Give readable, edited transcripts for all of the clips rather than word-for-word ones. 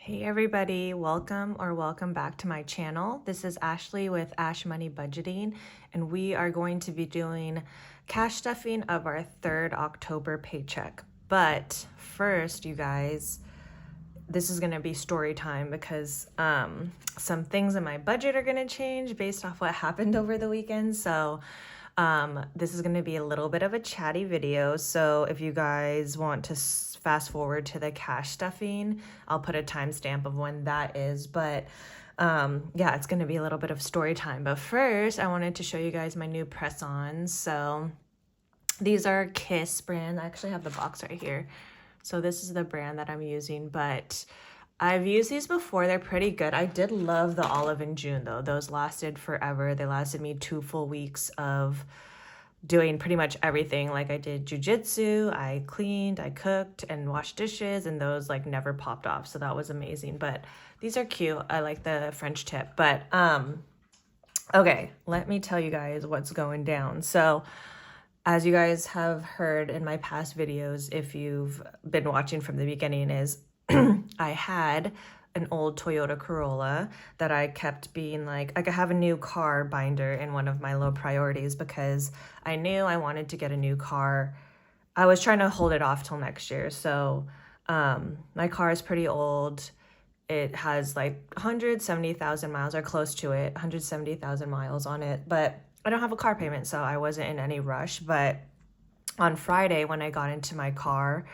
Hey everybody, welcome back to my channel. This is Ashley with Ash Money Budgeting, and we are going to be doing cash stuffing of our 3rd October paycheck. But first, you guys, this is going to be story time because some things in my budget are going to change based off what happened over the weekend. So this is going to be a little bit of a chatty video. So if you guys want to fast forward to the cash stuffing, I'll put a timestamp of when that is. But yeah, it's going to be a little bit of story time. But first, I wanted to show you guys my new press-ons. So these are Kiss brand. I actually have the box right here. So this is the brand that I'm using, but I've used these before. They're pretty good. I did love the Olive in June though. Those lasted forever. They lasted me 2 full weeks of doing pretty much everything. Like I did jujitsu, I cleaned, I cooked and washed dishes, and those like never popped off. So that was amazing. But these are cute. I like the French tip. But okay, let me tell you guys what's going down. So as you guys have heard in my past videos, if you've been watching from the beginning, is I had an old Toyota Corolla that I kept being like I have a new car binder in one of my low priorities because I knew I wanted to get a new car. I was trying to hold it off till next year. So my car is pretty old. It has like 170,000 miles or close to it, 170,000 miles on it, but I don't have a car payment, so I wasn't in any rush. But on Friday, when I got into my car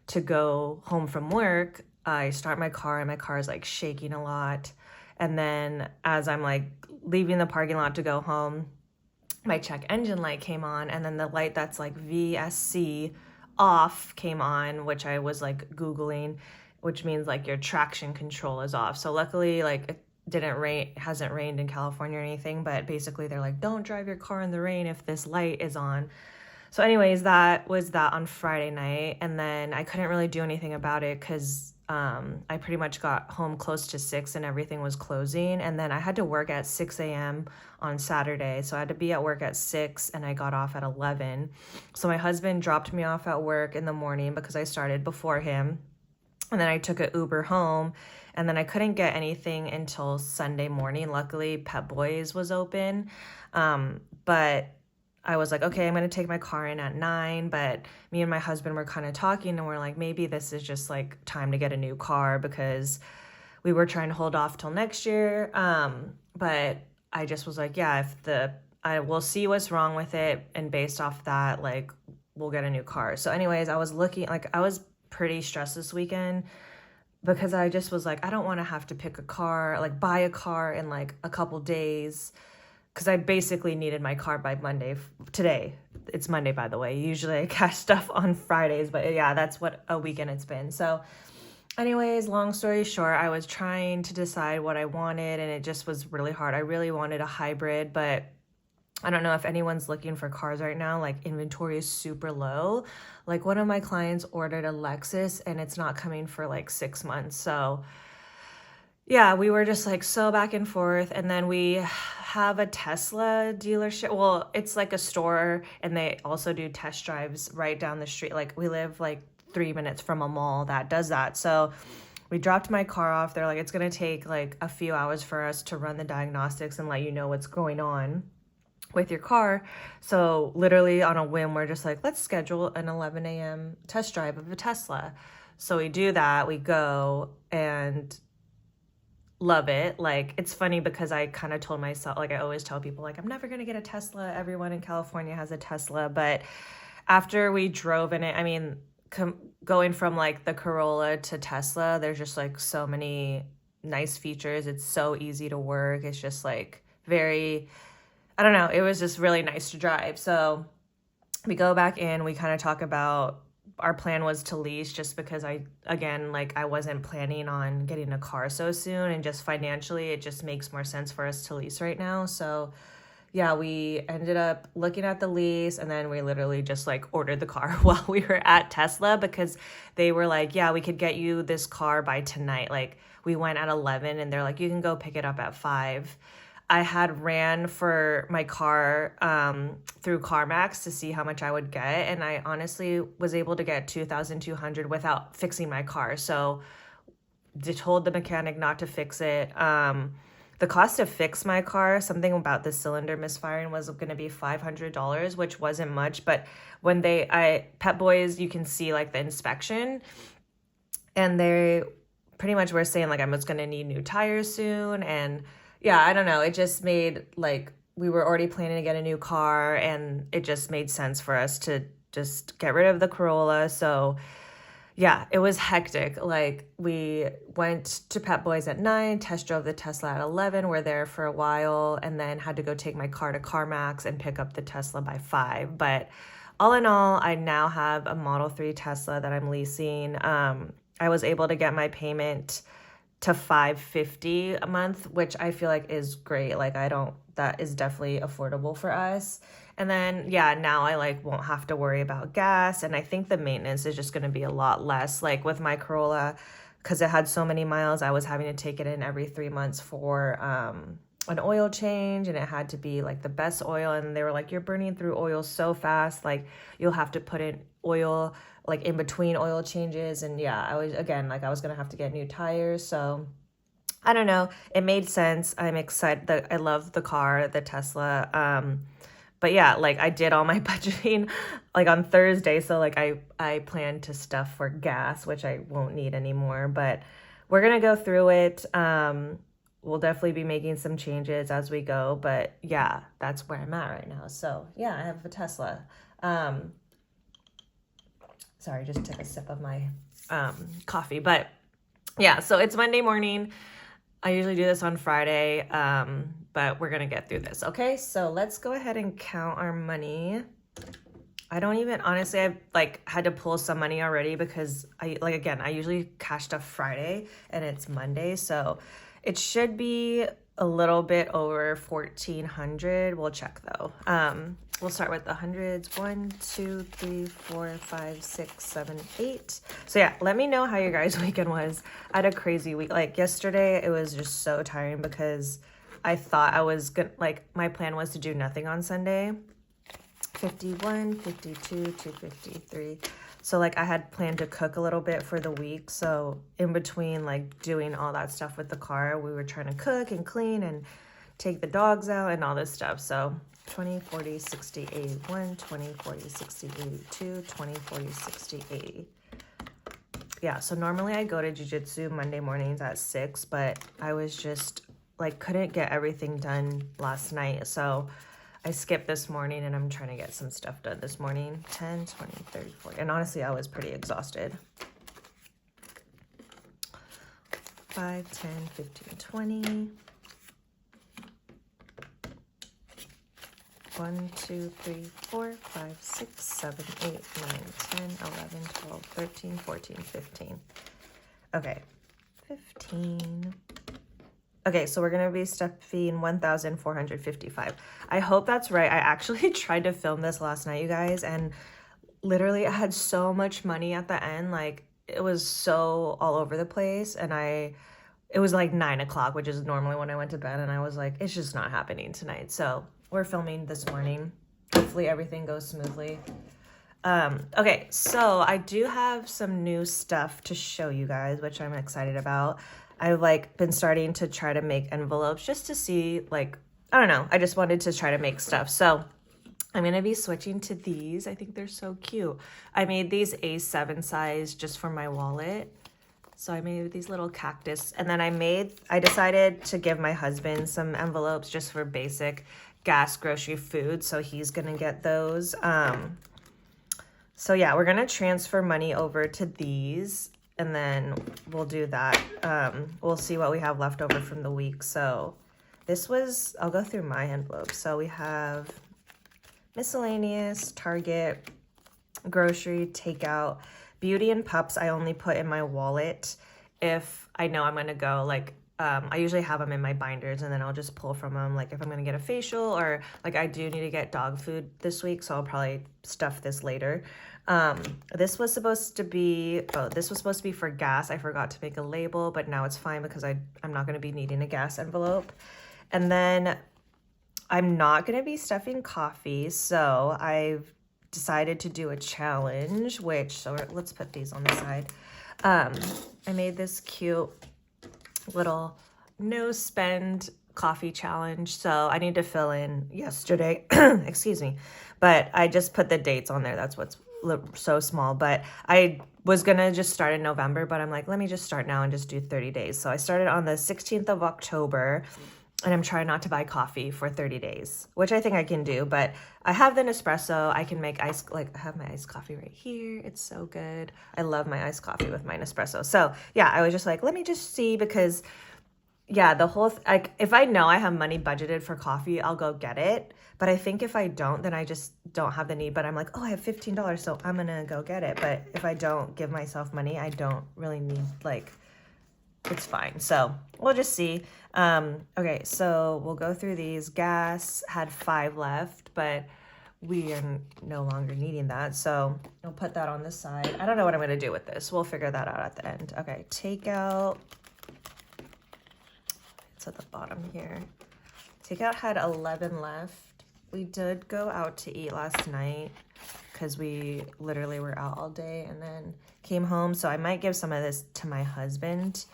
to go home from work, I start my car and my car is like shaking a lot. And then as I'm like leaving the parking lot to go home, my check engine light came on, and then the light that's like VSC off came on, which I was like Googling, which means like your traction control is off. So luckily, like it didn't rain, hasn't rained in California or anything, but basically they're like, don't drive your car in the rain if this light is on. So anyways, that was that on Friday night. And then I couldn't really do anything about it because I pretty much got home close to 6 and everything was closing. And then I had to work at 6 a.m. on Saturday. So I had to be at work at 6 and I got off at 11. So my husband dropped me off at work in the morning because I started before him. And then I took an Uber home, and then I couldn't get anything until Sunday morning. Luckily, Pep Boys was open. But I was like, okay, I'm going to take my car in at 9. But me and my husband were kind of talking, and we're like, maybe this is just like time to get a new car because we were trying to hold off till next year. But I just was like, yeah, I will see what's wrong with it. And based off that, like, we'll get a new car. So anyways, I was looking, like, I was pretty stressed this weekend because I just was like, I don't want to have to pick a car, like buy a car in like a couple days, because I basically needed my car by Monday. Today, it's Monday, by the way. Usually I cash stuff on Fridays, but yeah, that's what a weekend it's been. So anyways, long story short, I was trying to decide what I wanted, and it just was really hard. I really wanted a hybrid, but I don't know if anyone's looking for cars right now. Like, inventory is super low. Like, one of my clients ordered a Lexus and it's not coming for like 6 months. So yeah, we were just like so back and forth. And then we have a Tesla dealership. Well, it's like a store, and they also do test drives right down the street. Like, we live like 3 minutes from a mall that does that. So we dropped my car off. They're like, it's going to take like a few hours for us to run the diagnostics and let you know what's going on with your car. So literally on a whim, we're just like, let's schedule an 11 a.m. test drive of a Tesla. So we do that. We go and love it. Like, it's funny because I kind of told myself, like I always tell people, like, I'm never going to get a Tesla. Everyone in California has a Tesla. But after we drove in it, I mean, going from like the Corolla to Tesla, there's just like so many nice features. It's so easy to work. It's just like very, I don't know, it was just really nice to drive. So we go back in, we kind of talk about, our plan was to lease just because I wasn't planning on getting a car so soon, and just financially, it just makes more sense for us to lease right now. So yeah, we ended up looking at the lease, and then we literally just like ordered the car while we were at Tesla because they were like, yeah, we could get you this car by tonight. Like, we went at 11 and they're like, you can go pick it up at 5. I had ran for my car through CarMax to see how much I would get, and I honestly was able to get $2,200 without fixing my car. So told the mechanic not to fix it. The cost to fix my car, something about the cylinder misfiring, was going to be $500, which wasn't much. But when Pep Boys, you can see like the inspection, and they pretty much were saying like I was going to need new tires soon. And yeah, I don't know. It just made like, we were already planning to get a new car, and it just made sense for us to just get rid of the Corolla. So yeah, it was hectic. Like, we went to Pep Boys at 9, test drove the Tesla at 11. We're there for a while, and then had to go take my car to CarMax and pick up the Tesla by 5. But all in all, I now have a Model 3 Tesla that I'm leasing. I was able to get my payment to $550 a month, which I feel like is great. Like, that is definitely affordable for us. And then, yeah, now I like won't have to worry about gas. And I think the maintenance is just going to be a lot less. Like with my Corolla, because it had so many miles, I was having to take it in every 3 months for an oil change. And it had to be like the best oil. And they were like, you're burning through oil so fast. Like, you'll have to put in oil like in between oil changes. And yeah, I was going to have to get new tires. So I don't know. It made sense. I'm excited. I love the car, the Tesla. But yeah, like I did all my budgeting like on Thursday. So like I plan to stuff for gas, which I won't need anymore, but we're going to go through it. We'll definitely be making some changes as we go, but yeah, that's where I'm at right now. So yeah, I have a Tesla. Sorry, just took a sip of my coffee, but yeah, so it's Monday morning. I usually do this on Friday, but we're going to get through this, okay? So let's go ahead and count our money. Honestly, I've like had to pull some money already because I usually cash stuff Friday and it's Monday. So it should be a little bit over 1,400. We'll check though. We'll start with the hundreds. 1, 2, 3, 4, 5, 6, 7, 8. So yeah, let me know how your guys' weekend was. I had a crazy week. Like yesterday, it was just so tiring because I thought I was gonna, like, my plan was to do nothing on Sunday. 51, 52, 253. So like I had planned to cook a little bit for the week. So in between like doing all that stuff with the car, we were trying to cook and clean and take the dogs out and all this stuff. So 20, 40, 60, 81, 20, 40, 60, 82, 20, 40, 60, 80. Yeah, so normally I go to jiu-jitsu Monday mornings at 6, but I was just like couldn't get everything done last night. So I skipped this morning and I'm trying to get some stuff done this morning. 10, 20, 30, 40. And honestly, I was pretty exhausted. 5, 10, 15, 20. 1, 2, 3, 4, 5, 6, 7, 8, 9, 10, 11, 12, 13, 14, 15. Okay, 15. Okay, so we're going to be stuffing 1,455. I hope that's right. I actually tried to film this last night, you guys, and literally I had so much money at the end. Like, it was so all over the place, and it was like 9 o'clock, which is normally when I went to bed, and I was like, it's just not happening tonight. So we're filming this morning. Hopefully everything goes smoothly. Okay, so I do have some new stuff to show you guys, which I'm excited about. I've like been starting to try to make envelopes just to see, like, I don't know. I just wanted to try to make stuff. So I'm going to be switching to these. I think they're so cute. I made these A7 size just for my wallet. So I made these little cactus. And then I decided to give my husband some envelopes just for basic gas, grocery, food. So he's going to get those. So yeah, we're going to transfer money over to these. And then we'll do that. We'll see what we have left over from the week. So I'll go through my envelopes. So we have miscellaneous, Target, grocery, takeout, beauty and pups. I only put in my wallet if I know I'm going to go, like, I usually have them in my binders and then I'll just pull from them. Like if I'm going to get a facial or like I do need to get dog food this week. So I'll probably stuff this later. This was supposed to be for gas. I forgot to make a label, but now it's fine because I'm not going to be needing a gas envelope. And then I'm not going to be stuffing coffee. So I've decided to do a challenge, so let's put these on the side. I made this cute little no spend coffee challenge. So I need to fill in yesterday, excuse me, but I just put the dates on there. That's what's so small, but I was gonna just start in November, but I'm like, let me just start now and just do 30 days. So I started on the 16th of October, and I'm trying not to buy coffee for 30 days, which I think I can do, but I have the Nespresso. I can make ice, like I have my iced coffee right here. It's so good. I love my iced coffee with my Nespresso. So yeah, I was just like, let me just see, because yeah, the whole, like, if I know I have money budgeted for coffee, I'll go get it. But I think if I don't, then I just don't have the need. But I'm like, oh, I have $15, so I'm going to go get it. But if I don't give myself money, I don't really need, like, it's fine. So we'll just see. Okay, so we'll go through these. Gas had 5 left, but we are no longer needing that. So I'll put that on the side. I don't know what I'm going to do with this. We'll figure that out at the end. Okay, takeout. It's at the bottom here. Takeout had 11 left. We did go out to eat last night because we literally were out all day and then came home. So I might give some of this to my husband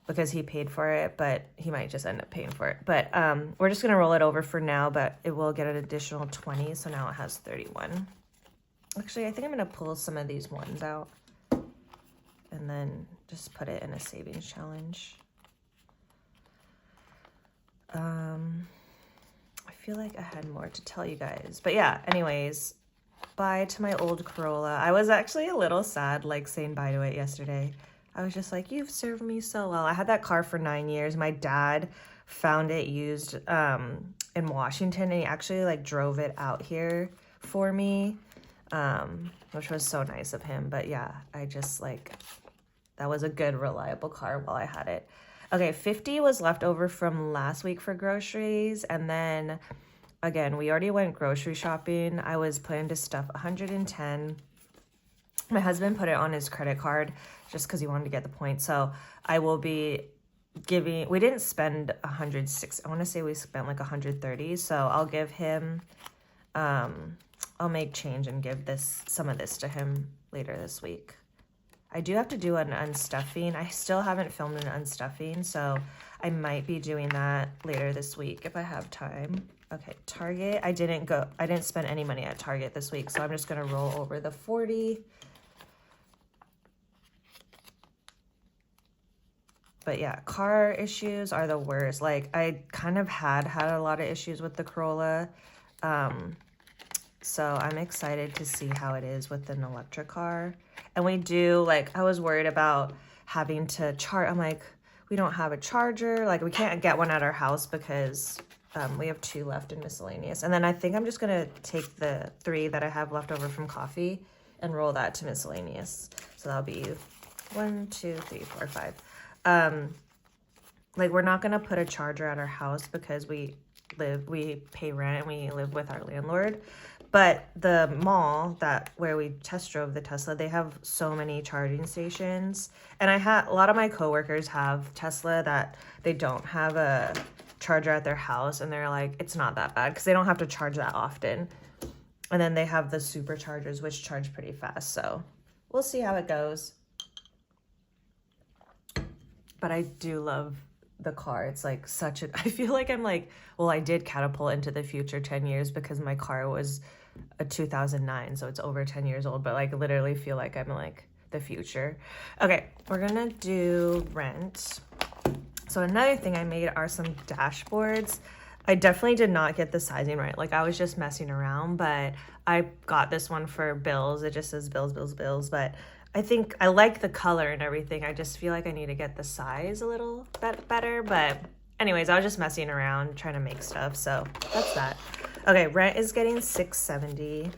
because he paid for it, but he might just end up paying for it. But we're just going to roll it over for now, but it will get an additional 20. So now it has 31. Actually, I think I'm going to pull some of these ones out and then just put it in a savings challenge. I feel like I had more to tell you guys, but yeah, anyways, bye to my old Corolla. I was actually a little sad, like, saying bye to it yesterday. I was just like, you've served me so well. I had that car for 9 years. My dad found it used in Washington, and he actually, like, drove it out here for me, which was so nice of him. But yeah, I just, like, that was a good, reliable car while I had it. Okay, 50 was left over from last week for groceries. And then, again, we already went grocery shopping. I was planning to stuff 110. My husband put it on his credit card just because he wanted to get the points. So I will be giving, we didn't spend 106. I want to say we spent like 130. So I'll give him, I'll make change and give some of this to him later this week. I do have to do an unstuffing. I still haven't filmed an unstuffing, so I might be doing that later this week if I have time. Okay, Target. I didn't spend any money at Target this week, so I'm just going to roll over the 40. But yeah, car issues are the worst. Like, I kind of had a lot of issues with the Corolla. So I'm excited to see how it is with an electric car. And we do, like, I was worried about having to charge. I'm like, we don't have a charger. Like, we can't get one at our house because we have 2 left in miscellaneous. And then I think I'm just going to take the 3 that I have left over from coffee and roll that to miscellaneous. So that'll be 1, 2, 3, 4, 5. Like, we're not going to put a charger at our house because we pay rent and we live with our landlord. But the mall where we test drove the Tesla, they have so many charging stations. And a lot of my coworkers have Tesla that they don't have a charger at their house, and they're like, it's not that bad because they don't have to charge that often. And then they have the superchargers, which charge pretty fast. So we'll see how it goes. But I do love the car. It's like I feel like I'm like, well, I did catapult into the future 10 years because my car was a 2009, so it's over 10 years old, but like literally feel like I'm like the future. Okay, we're gonna do rent. So another thing I made are some dashboards. I definitely did not get the sizing right. Like, I was just messing around, but I got this one for bills. It just says bills, bills, bills, but I think I like the color and everything. I just feel like I need to get the size a little bit better. But anyways, I was just messing around trying to make stuff. So that's that. Okay, rent is getting $670.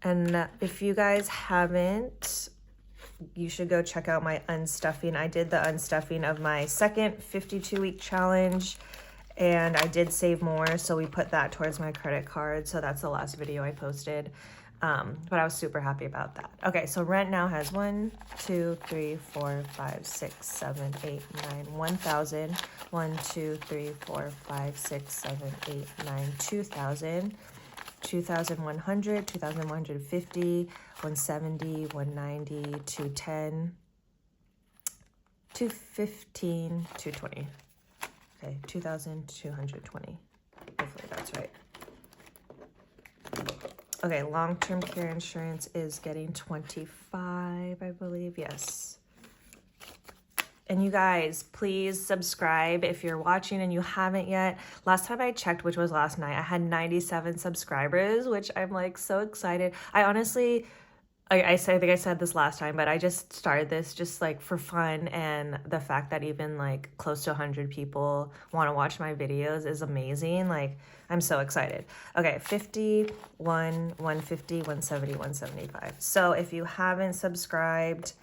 And if you guys haven't, you should go check out my unstuffing. I did the unstuffing of my second 52-week challenge. And I did save more, so we put that towards my credit card. So that's the last video I posted. But I was super happy about that. Okay, so rent now has 1, 2, 3, 4, 5, 6, 7, 8, 9, 1,000. 1, 2, 3, 4, 5, 6, 7, 8, 9, 2,000. 2,100, 2,150, 170, 190, 210, 215, 220. Okay, 2,220. Hopefully that's right. Okay, long-term care insurance is getting 25, I believe. Yes. And you guys, please subscribe if you're watching and you haven't yet. Last time I checked, which was last night, I had 97 subscribers, which I'm like so excited. I honestly, I think I said this last time, but I just started this just like for fun. And the fact that even like close to 100 people want to watch my videos is amazing. Like, I'm so excited. Okay, 51, 150, 170, 175. So if you haven't subscribed,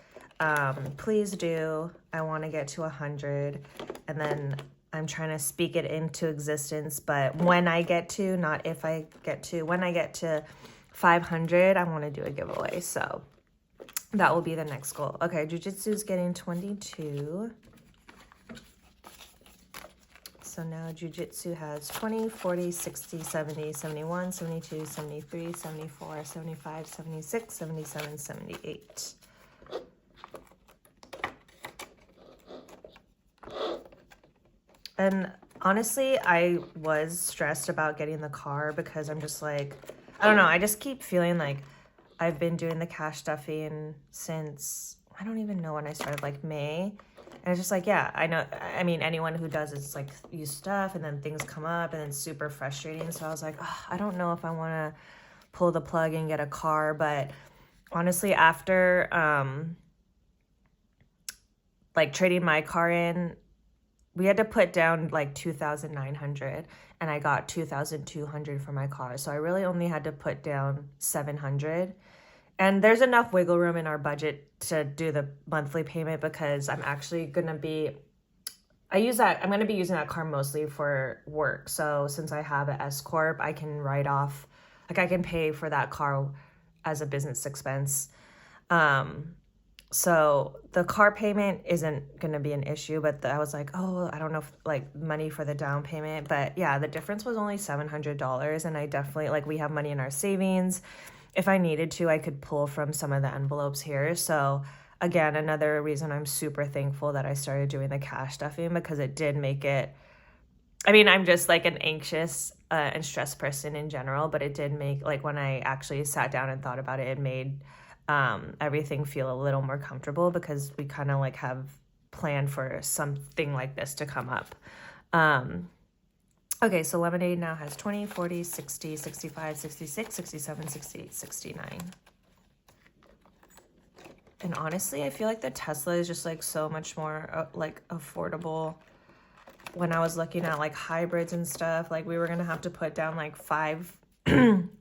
please do. I want to get to 100, and then I'm trying to speak it into existence, but when I get to, not if I get to, when I get to 500, I want to do a giveaway. So that will be the next goal. Okay, Jiu-Jitsu is getting 22. So now Jiu-Jitsu has 20, 40, 60, 70, 71, 72, 73, 74, 75, 76, 77, 78. And honestly, I was stressed about getting the car because I'm just like, I don't know. I just keep feeling like I've been doing the cash stuffing since, I don't even know when I started, like May. And it's just like, yeah, I know. I mean, anyone who does is like, you stuff and then things come up and then super frustrating. So I was like, oh, I don't know if I want to pull the plug and get a car. But honestly, after like trading my car in, we had to put down like 2,900 and I got 2,200 for my car. So I really only had to put down 700. And there's enough wiggle room in our budget to do the monthly payment because I'm actually going to be, I'm going to be using that car mostly for work. So since I have an S Corp, I can write off, like I can pay for that car as a business expense. So the car payment isn't going to be an issue, but I was like, oh, I don't know if like money for the down payment, but yeah, the difference was only $700. And I definitely, like, we have money in our savings. If I needed to, I could pull from some of the envelopes here. So again, another reason I'm super thankful that I started doing the cash stuffing because it did make it, I mean, I'm just like an anxious and stressed person in general, but it did make, like, when I actually sat down and thought about it, it made everything feel a little more comfortable because we kind of like have planned for something like this to come up. Okay, so Lemonade now has 20, 40, 60, 65, 66, 67, 68, 69. And honestly, I feel like the Tesla is just like so much more like affordable. When I was looking at like hybrids and stuff, like we were gonna have to put down like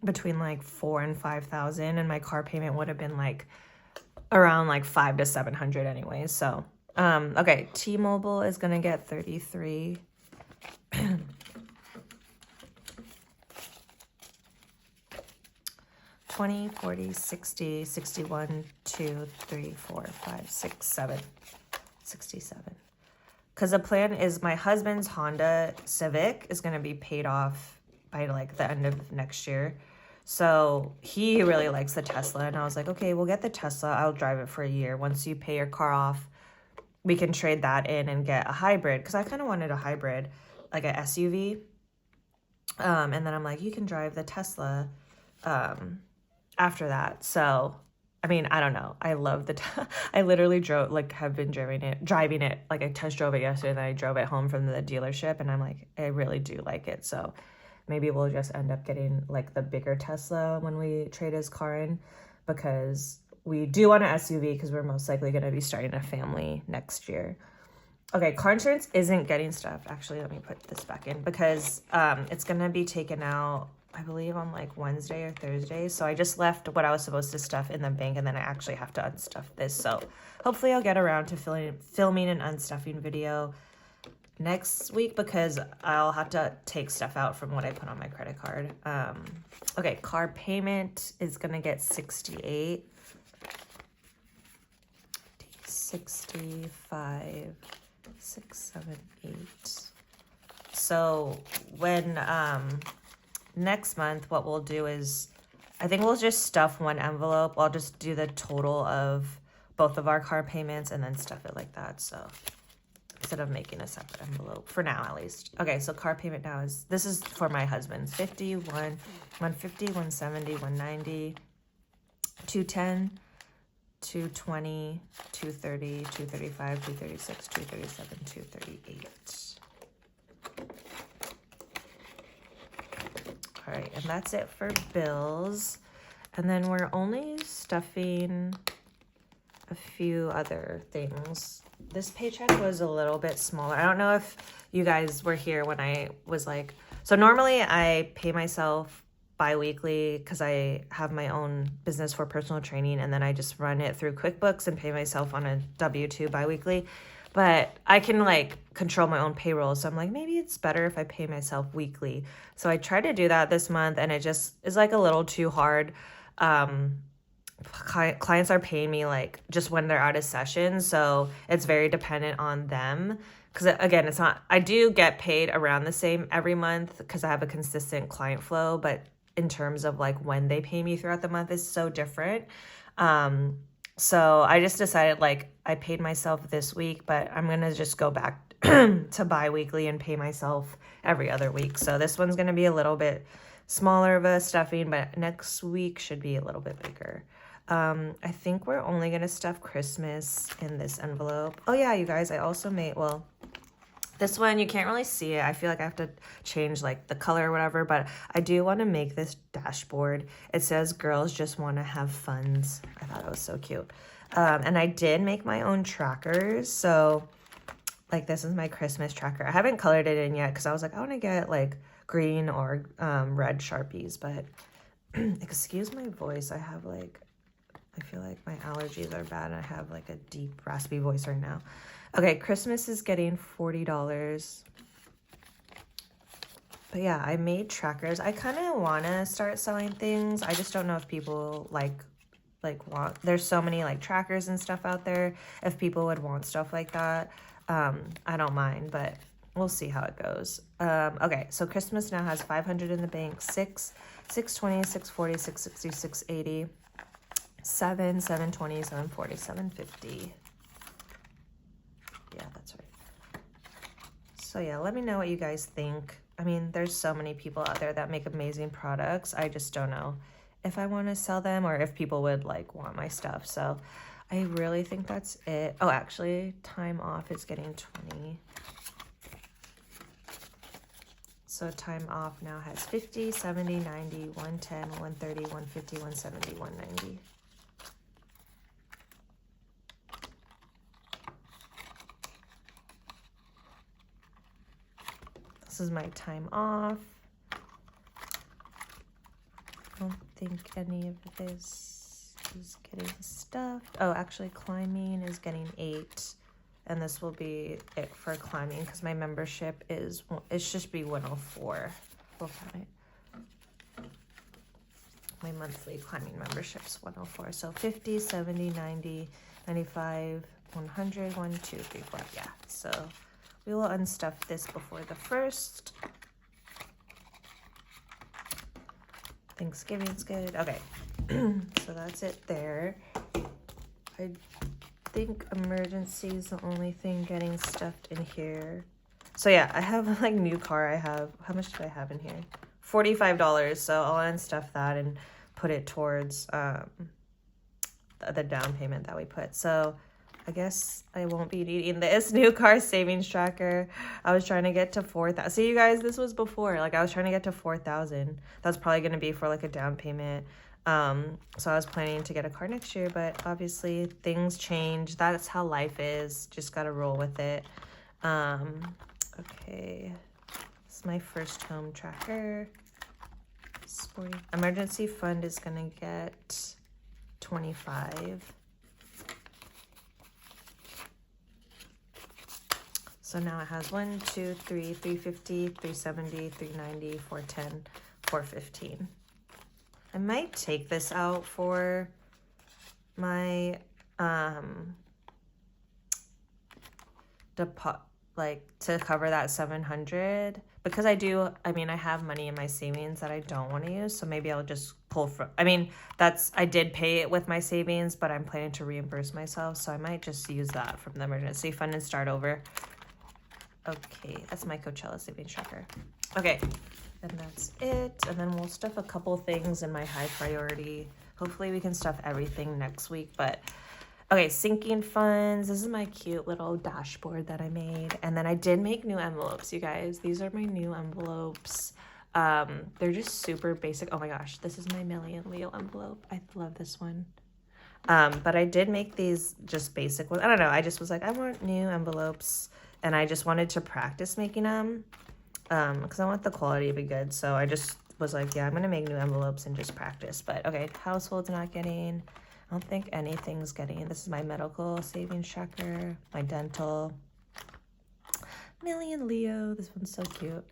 between like 4,000 and 5,000, and my car payment would have been like around like 500 to 700 anyways. So okay, T-Mobile is gonna get 33. 20, 40, 60, 61, 2, 3, 4, 5, 6, 7, 67. Because the plan is my husband's Honda Civic is going to be paid off by like the end of next year. So he really likes the Tesla. And I was like, okay, we'll get the Tesla. I'll drive it for a year. Once you pay your car off, we can trade that in and get a hybrid. Because I kind of wanted a hybrid, like an SUV. And then I'm like, you can drive the Tesla after that. So, I mean, I don't know. I love I literally drove, like, have been driving it. Like, I test drove it yesterday, then I drove it home from the dealership, and I'm like, I really do like it. So maybe we'll just end up getting, like, the bigger Tesla when we trade his car in, because we do want an SUV because we're most likely going to be starting a family next year. Okay, car insurance isn't getting stuffed. Actually, let me put this back in because it's going to be taken out, I believe, on like Wednesday or Thursday. So I just left what I was supposed to stuff in the bank, and then I actually have to unstuff this. So hopefully I'll get around to filming an unstuffing video next week because I'll have to take stuff out from what I put on my credit card. Okay, car payment is going to get 68. 65, 6, 7, 8. So when next month, what we'll do is, I think we'll just stuff one envelope. I'll just do the total of both of our car payments and then stuff it like that. So instead of making a separate envelope, for now at least. Okay, so car payment now is, this is for my husband's, 150, 170, 190, 210, 220, 230, 235, 236, 237, 238. All right, and that's it for bills. And then we're only stuffing a few other things. This paycheck was a little bit smaller. I don't know if you guys were here when I was like, so normally I pay myself bi-weekly because I have my own business for personal training, and then I just run it through QuickBooks and pay myself on a W-2 bi-weekly. But I can like control my own payroll. So I'm like, maybe it's better if I pay myself weekly. So I tried to do that this month, and it just is like a little too hard. Clients are paying me like just when they're out of session. So it's very dependent on them. Because again, it's not, I do get paid around the same every month because I have a consistent client flow. But in terms of like when they pay me throughout the month is so different. So I just decided like I paid myself this week, but I'm going to just go back to bi-weekly and pay myself every other week. So this one's going to be a little bit smaller of a stuffing, but next week should be a little bit bigger. I think we're only going to stuff Christmas in this envelope. Oh yeah, you guys, I also made, well, this one, you can't really see it. I feel like I have to change like the color or whatever, but I do want to make this dashboard. It says girls just want to have funs. I thought it was so cute. And I did make my own trackers. So like this is my Christmas tracker. I haven't colored it in yet because I was like, I want to get like green or red Sharpies, but excuse my voice. I have like, I feel like my allergies are bad. I have like a deep raspy voice right now. Okay, Christmas is getting $40. But yeah, I made trackers. I kind of want to start selling things. I just don't know if people like want, there's so many like trackers and stuff out there. If people would want stuff like that, I don't mind, but we'll see how it goes. Okay, so Christmas now has 500 in the bank, 620, 640, 660, 680, 720, 740, 750. Yeah, that's right. So yeah, let me know what you guys think. I mean, there's so many people out there that make amazing products. I just don't know if I want to sell them or if people would like want my stuff. So I really think that's it. Oh, actually, time off is getting 20. So time off now has 50, 70, 90, 110, 130, 150, 170, 190. This is my time off. I don't think any of this is getting stuffed. Oh, actually climbing is getting 8. And this will be it for climbing because my membership is, it should be 104. Okay. My monthly climbing membership's 104. So 50, 70, 90, 95, 100, 1, 2, 3, 4. Yeah, so we will unstuff this before the 1st. Thanksgiving's good. Okay, so that's it there. I think emergency is the only thing getting stuffed in here. So yeah, I have like new car. I have, how much do I have in here? $45. So I'll unstuff that and put it towards the down payment that we put. So I guess I won't be needing this new car savings tracker. I was trying to get to 4,000. See, you guys, this was before. Like I was trying to get to 4,000. That's probably going to be for like a down payment. So I was planning to get a car next year, but obviously things change. That's how life is. Just got to roll with it. Okay. This is my first home tracker. Sporty. Emergency fund is going to get 25. So now it has 1, 2, 3, 350, 370, 390, 410, 415. I might take this out for my like to cover that 700 because I have money in my savings that I don't want to use, so maybe I'll just pull from, I did pay it with my savings, but I'm planning to reimburse myself, so I might just use that from the emergency fund and start over. Okay, that's my Coachella savings tracker. Okay, and that's it, and then we'll stuff a couple things in my high priority. Hopefully we can stuff everything next week, but okay, sinking funds. This is my cute little dashboard that I made. And then I did make new envelopes, you guys. These are my new envelopes. They're just super basic. Oh my gosh, this is my Million Leo envelope. I love this one. But I did make these just basic ones. I don't know. I just was like, I want new envelopes. And I just wanted to practice making them because I want the quality to be good. So I just was like, yeah, I'm going to make new envelopes and just practice. But okay, household's not getting... I don't think anything's getting. This is my medical savings tracker, my dental. Million Leo. This one's so cute.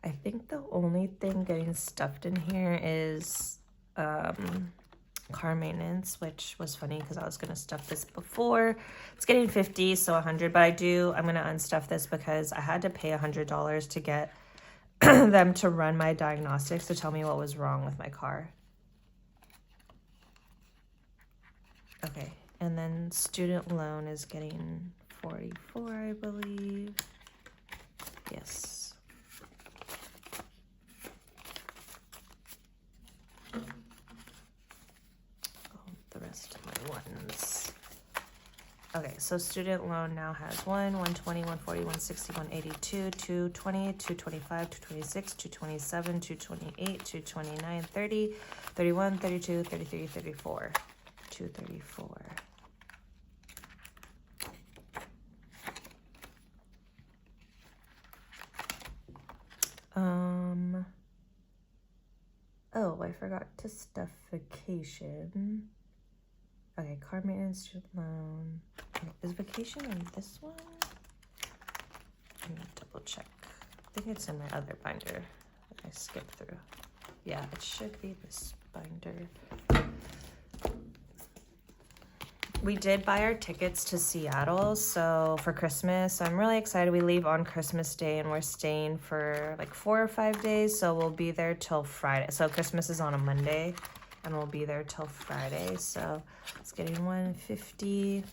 I think the only thing getting stuffed in here is car maintenance, which was funny because I was going to stuff this before. It's getting 50, so 100, but I'm going to unstuff this because I had to pay $100 to get them to run my diagnostics to tell me what was wrong with my car. Okay, and then student loan is getting 44, I believe. Yes. Oh, the rest of my ones. Okay, so student loan now has 120, 140, 160, 182, 220, 225, 226, 227, 228, 229, 30, 31, 32, 33, 34. 234. Oh, I forgot to stuff vacation. Okay, car maintenance, student loan. Is vacation in this one? Let me double check. I think it's in my other binder that I skipped through. Yeah, it should be this binder. We did buy our tickets to Seattle for Christmas. So I'm really excited. We leave on Christmas Day and we're staying for like 4 or 5 days. So we'll be there till Friday. So Christmas is on a Monday and we'll be there till Friday. So it's getting 150.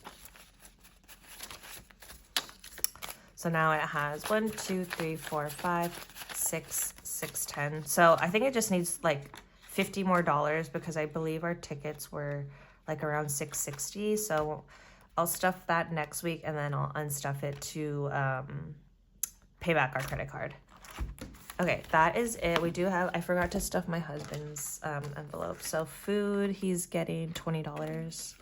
So now it has 1, 2, 3, 4, 5, 6, 610. So I think it just needs like $50 more because I believe our tickets were like around $660. So I'll stuff that next week and then I'll unstuff it to pay back our credit card. Okay, that is it. We do have, I forgot to stuff my husband's envelope. So food, he's getting $20.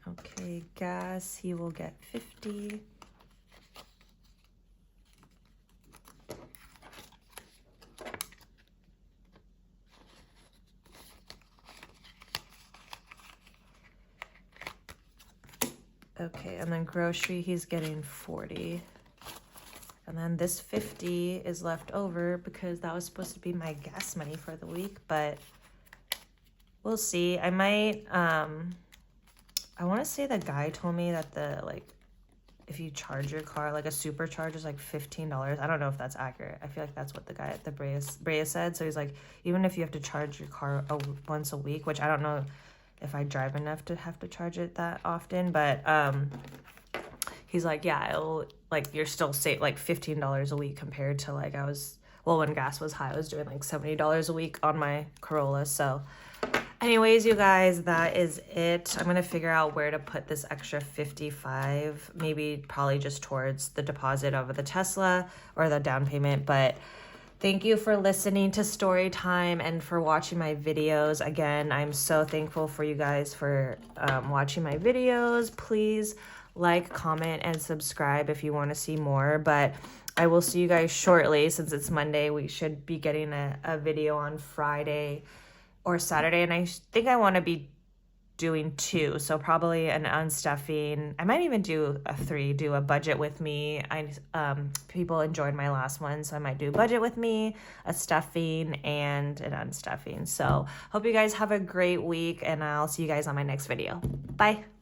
Okay, gas, he will get 50. Okay, and then grocery, he's getting 40. And then this 50 is left over because that was supposed to be my gas money for the week, but we'll see. I might, I want to say the guy told me that if you charge your car, like a supercharge is like $15. I don't know if that's accurate. I feel like that's what the guy at the Brea said. So he's like, even if you have to charge your car once a week, which I don't know if I drive enough to have to charge it that often, but he's like, yeah, it'll, like, you're still save like $15 a week compared to like when gas was high, I was doing like $70 a week on my Corolla. So anyways, you guys, that is it. I'm going to figure out where to put this extra 55, probably just towards the deposit of the Tesla or the down payment. But thank you for listening to Story Time and for watching my videos. Again, I'm so thankful for you guys for watching my videos. Please like, comment, and subscribe if you want to see more. But I will see you guys shortly. Since it's Monday, we should be getting a video on Friday or Saturday, and I think I want to be doing 2, so probably an unstuffing. I might even do a 3, do a budget with me. People enjoyed my last one, so I might do budget with me, a stuffing, and an unstuffing. So hope you guys have a great week, and I'll see you guys on my next video. Bye.